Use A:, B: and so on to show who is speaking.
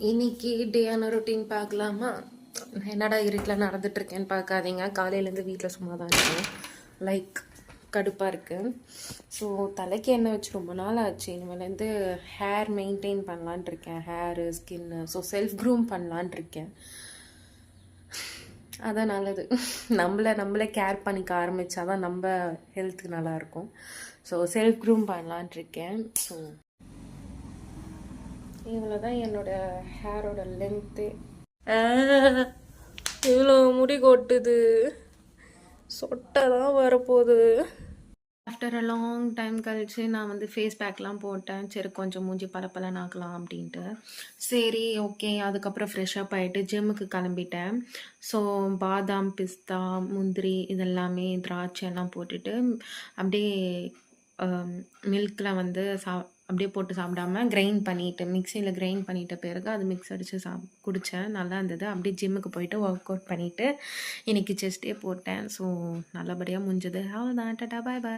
A: இன்னைக்கு டேயான ரொட்டீன் பார்க்கலாமா? என்னடா இருட்டில் நடந்துட்டுருக்கேன்னு பார்க்காதீங்க. காலையிலேருந்து வீட்டில் சும்மா தான் இருக்கேன். லைக் கடுப்பாக இருக்குது. ஸோ தலைக்கு எண்ணெய் வச்சு ரொம்ப நாள் ஆச்சு. இனிமேலேருந்து ஹேர் மெயின்டைன் பண்ணலான் இருக்கேன். Hair, skin, so self groom பண்ணலான் இருக்கேன். அதான் நல்லது. நம்மளே கேர் பண்ணிக்க ஆரம்பித்தா தான் நம்ம ஹெல்த்துக்கு நல்லாயிருக்கும். ஸோ செல்ஃப் க்ரூம் பண்ணலான் இருக்கேன். ஸோ இவ்வளோ தான் என்னோடய ஹேரோட லென்த்து. இவ்வளோ முடி கொட்டுது, சொட்டை தான் வரப்போகுது. ஆஃப்டர் அ லாங் டைம் கழிச்சு நான் வந்து ஃபேஸ் பேக்லாம் போட்டேன். சரி கொஞ்சம் மூஞ்சி பளபளன்னு ஆக்கலாம் அப்படின்ட்டு. சரி ஓகே. அதுக்கப்புறம் ஃப்ரெஷ்ஷப் ஆகிட்டு ஜிம்முக்கு கிளம்பிட்டேன். ஸோ பாதாம், பிஸ்தா, முந்திரி இதெல்லாமே, திராட்சை எல்லாம் போட்டுட்டு அப்படியே மில்கில் வந்து அப்படியே போட்டு சாப்பிடாம கிரைண்ட் பண்ணிவிட்டு, மிக்சியில் கிரைண்ட் பண்ணிட்ட பிறகு அது மிக்ஸ் அடித்து குடித்தேன். நல்லா இருந்தது. அப்படியே ஜிம்முக்கு போயிட்டு ஒர்க் அவுட் பண்ணிவிட்டு இன்றைக்கி செஸ்ட்டே போட்டேன். ஸோ நல்லபடியாக முடிஞ்சது. அவ்வளோதான். டாடா, பாய் பாய்.